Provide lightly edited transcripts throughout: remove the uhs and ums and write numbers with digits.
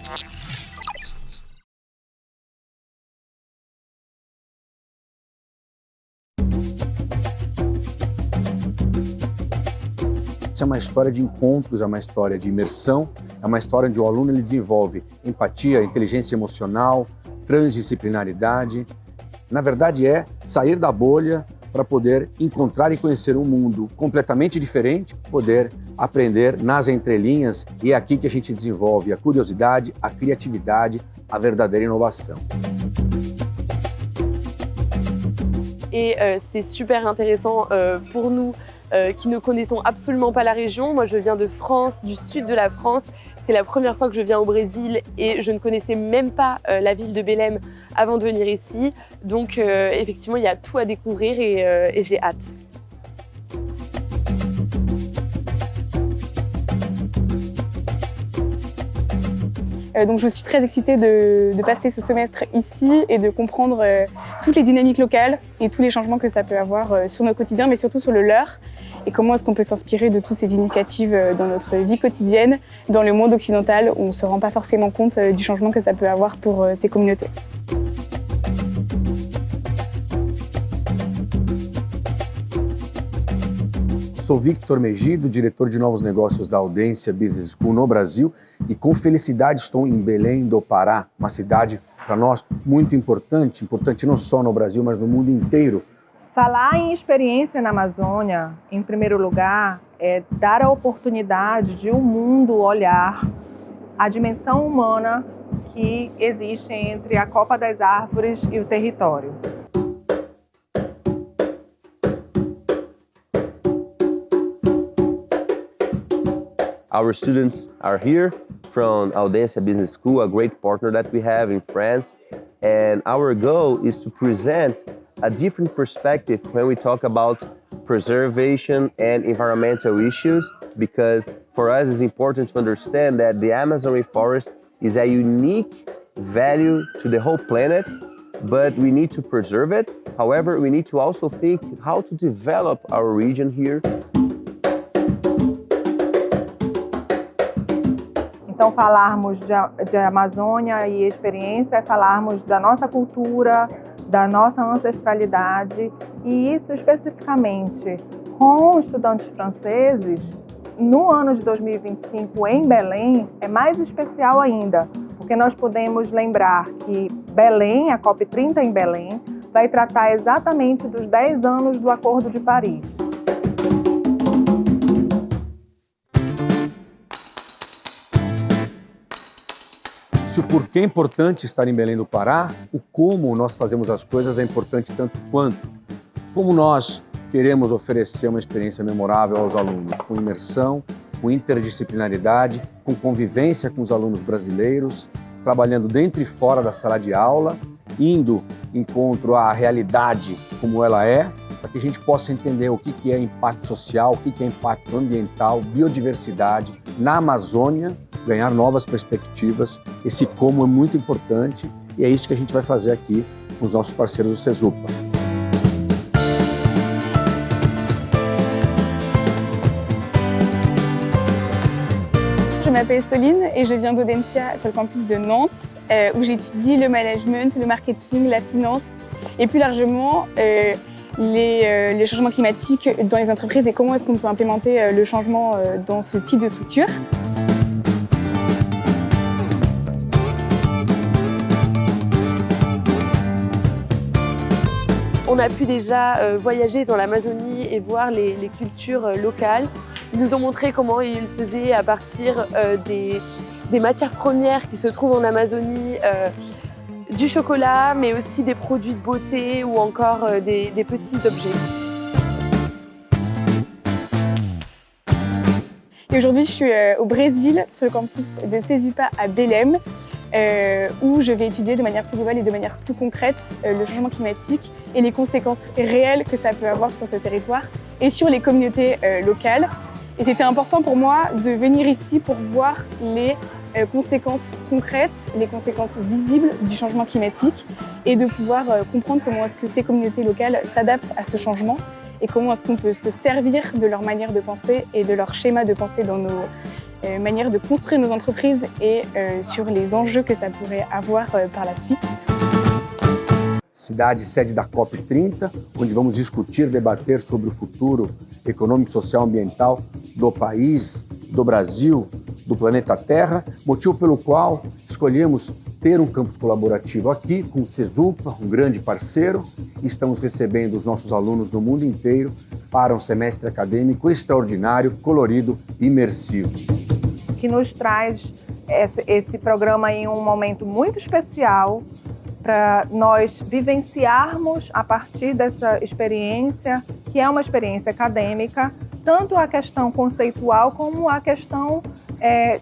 Essa é uma história de encontros, é uma história de imersão, é uma história onde o aluno ele desenvolve empatia, inteligência emocional, transdisciplinaridade. Na verdade é sair da bolha para poder encontrar e conhecer um mundo completamente diferente, poder aprender nas entrelinhas, e é aqui que a gente desenvolve a curiosidade, a criatividade, a verdadeira inovação. Et c'était super intéressant pour nous qui ne connaissons absolument pas la région. Moi, je viens de France, du sud de la France. C'est la première fois que je viens au Brésil et je ne connaissais même pas la ville de Belém avant de venir ici. Donc, effectivement, il y a tout à découvrir et j'ai hâte. Donc je suis très excitée de passer ce semestre ici et de comprendre toutes les dynamiques locales et tous les changements que ça peut avoir sur nos quotidiens, mais surtout sur le leur, et comment est-ce qu'on peut s'inspirer de toutes ces initiatives dans notre vie quotidienne, dans le monde occidental où on ne se rend pas forcément compte du changement que ça peut avoir pour ces communautés. Sou Victor Megido, diretor de novos negócios da Audencia Business School no Brasil, e com felicidade estou em Belém do Pará, uma cidade para nós muito importante, importante não só no Brasil, mas no mundo inteiro. Falar em experiência na Amazônia, em primeiro lugar, é dar a oportunidade de o mundo olhar a dimensão humana que existe entre a copa das árvores e o território. Our students are here from Audencia Business School, a great partner that we have in France. And our goal is to present a different perspective when we talk about preservation and environmental issues, because for us it's important to understand that the Amazon rainforest is a unique value to the whole planet, but we need to preserve it. However, we need to also think how to develop our region here. Então, falarmos de Amazônia e experiência é falarmos da nossa cultura, da nossa ancestralidade, e isso especificamente com estudantes franceses, no ano de 2025 em Belém, é mais especial ainda, porque nós podemos lembrar que Belém, a COP30 em Belém, vai tratar exatamente dos 10 anos do Acordo de Paris. Se o porquê é importante estar em Belém do Pará, o como nós fazemos as coisas é importante tanto quanto. Como nós queremos oferecer uma experiência memorável aos alunos, com imersão, com interdisciplinaridade, com convivência com os alunos brasileiros, trabalhando dentro e fora da sala de aula, indo encontro à realidade como ela é, para que a gente possa entender o que é impacto social, o que é impacto ambiental, biodiversidade na Amazônia, ganhar novas perspectivas. Esse como é muito importante e é isso que a gente vai fazer aqui com os nossos parceiros do CESUPA. Je m'appelle Soline et je viens d'Audencia sur le campus de Nantes où j'étudie le management, le marketing, la finance et plus largement les changements climatiques dans les entreprises et comment est-ce qu'on peut implémenter le changement dans ce type de structure. On a pu déjà voyager dans l'Amazonie et voir les cultures locales. Ils nous ont montré comment ils faisaient à partir des matières premières qui se trouvent en Amazonie, du chocolat, mais aussi des produits de beauté ou encore des petits objets. Et aujourd'hui, je suis au Brésil, sur le campus de CESUPA à Belém, où je vais étudier de manière plus globale et de manière plus concrète le changement climatique et les conséquences réelles que ça peut avoir sur ce territoire et sur les communautés locales. Et c'était important pour moi de venir ici pour voir les conséquences concrètes, les conséquences visibles du changement climatique et de pouvoir comprendre comment est-ce que ces communautés locales s'adaptent à ce changement et comment est-ce qu'on peut se servir de leur manière de penser et de leur schéma de pensée dans manière de construire nos entreprises et sur les enjeux que ça pourrait avoir par la suite. Cidade sede da COP30, onde vamos discutir, debater sobre o futuro econômico, social e ambiental do país, do Brasil, do planeta Terra, motivo pelo qual escolhemos ter um campus colaborativo aqui com o Cesupa, um grande parceiro. Estamos recebendo os nossos alunos do mundo inteiro para um semestre acadêmico extraordinário, colorido e imersivo. Que nos traz esse programa em um momento muito especial para nós vivenciarmos a partir dessa experiência, que é uma experiência acadêmica, tanto a questão conceitual como a questão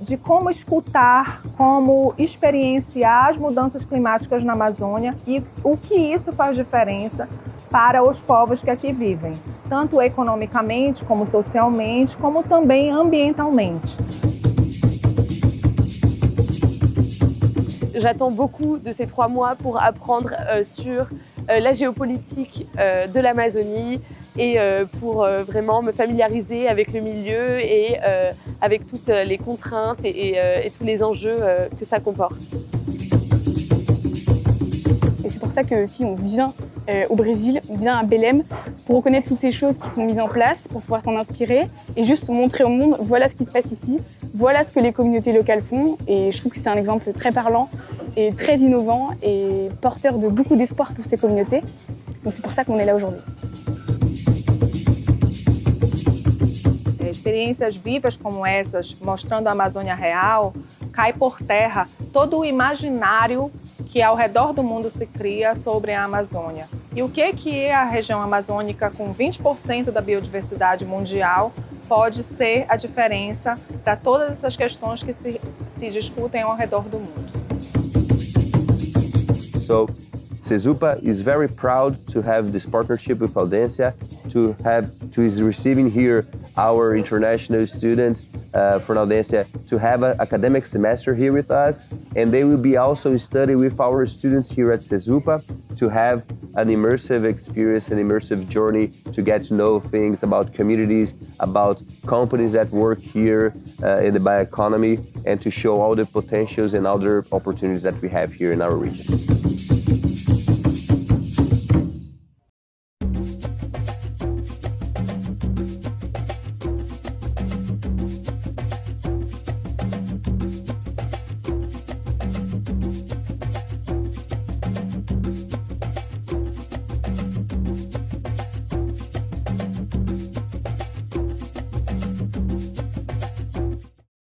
de como escutar, como experienciar as mudanças climáticas na Amazônia e o que isso faz diferença para os povos que aqui vivem, tanto economicamente, como socialmente, como também ambientalmente. J'attends beaucoup de ces 3 mois pour apprendre sur la géopolitique de l'Amazonie et pour vraiment me familiariser avec le milieu et avec toutes les contraintes et tous les enjeux que ça comporte. Et c'est pour ça que si on vient au Brésil, on vient à Belém pour reconnaître toutes ces choses qui sont mises en place, pour pouvoir s'en inspirer et juste montrer au monde, voilà ce qui se passe ici, voilà ce que les communautés locales font et je trouve que c'est un exemple très parlant et très innovant et porteur de beaucoup d'espoir pour ces communautés. Donc c'est pour ça qu'on est là aujourd'hui. Experiências vivas como essas, mostrando a Amazônia real, cai por terra todo o imaginário que ao redor do mundo se cria sobre a Amazônia. E o que é a região amazônica com 20% da biodiversidade mundial pode ser a diferença para todas essas questões que se discutem ao redor do mundo. So, Cesupa is very proud to have this partnership with Audencia, to is receiving here our international students from Audencia to have an academic semester here with us, and they will be also studying with our students here at Cesupa to have an immersive experience, an immersive journey to get to know things about communities, about companies that work here in the bioeconomy, and to show all the potentials and other opportunities that we have here in our region.